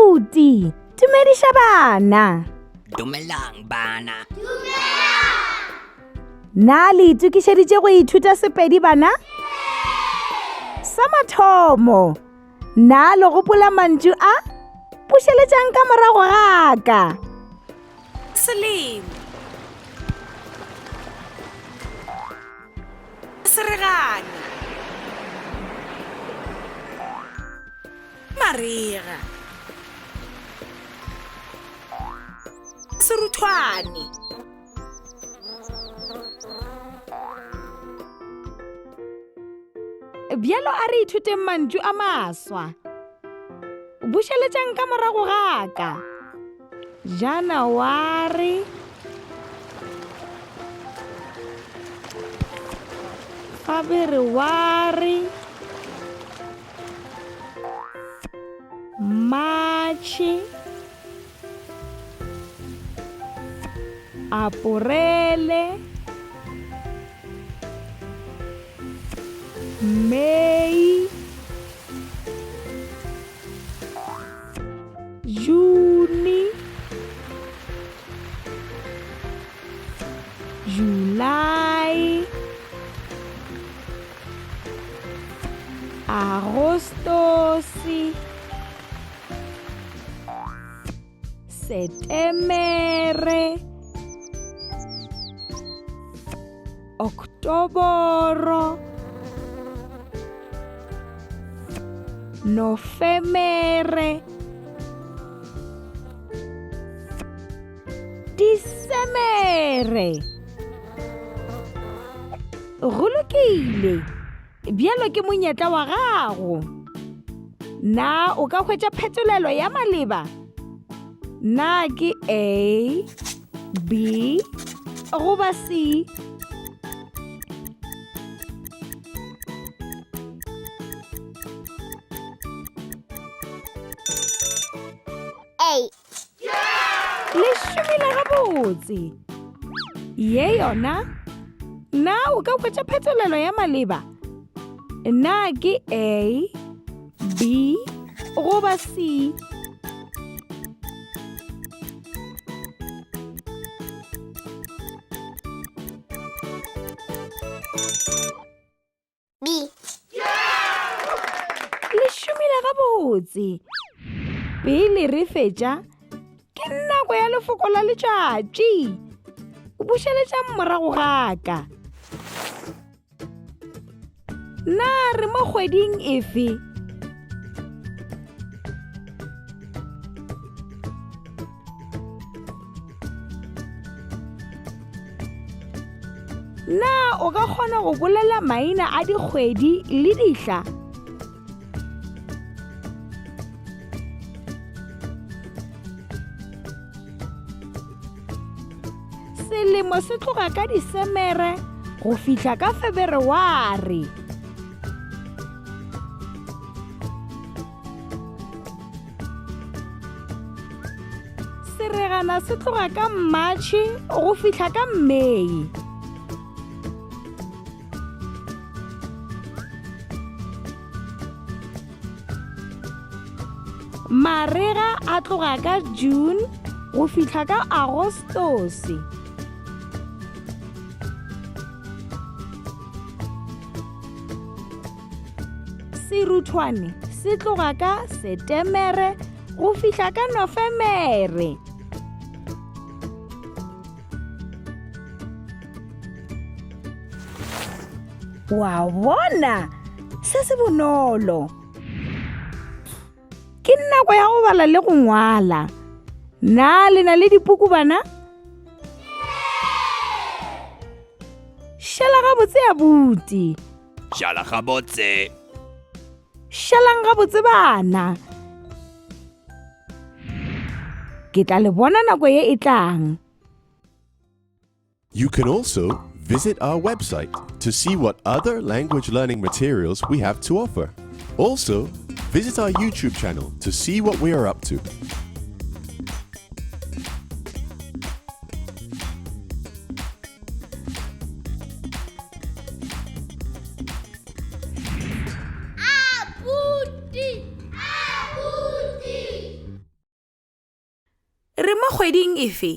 Abuti, dumedisha bana. Dumelang bana. Na le itukišeditše go ithuta Sepedi bana? Sa mathomo, na le gopola mantšu a pušeletšang ka morago ga ka. Selemo. Seregane. Mariga. Seruthwane. Bjalo a re ithuteng mantšu a maswa. Bušeletšang ka morago ga ka. Janawari, February, March, April, May, June, July, Agostos, September, October, November, December. Go lokile. Bjalo ke monyetla wa gago. Na o ka hwetša phetolelo ya maleba? Na ke A, B, goba C? A. Le šomile gabotse. Ye yona? Na o ka hwetša phetolelo ya maleba? Na ke A, B, goba C? B. Le šomile gabotse. Pele re fetša, ke nako ya lefoko la letšatši. O bušeletša morago ga ka. Na re mo kgweding efe? Na o ka kgona go bolela maina a dikgwedi le dihla? Selemo se tloga ka Disemere go fihla ka February. Seregana se tloga ka March go fihla ka May. Marega a tloga ka June go fihla ka Agostos. Seruthwane se tloga ka September go fihla ka November. Wa bona se se bonolo. Ke nako ya go bala le go ngwala. Na le na le dipuku bana? Šala gabotse Abuti. Šala gabotse. Šalang gabotse bana. Ke tla le bona nako ye e tlang. You can also visit our website to see what other language learning materials we have to offer. Also, visit our YouTube channel to see what we are up to. Abuti. Abuti. kgweding efe?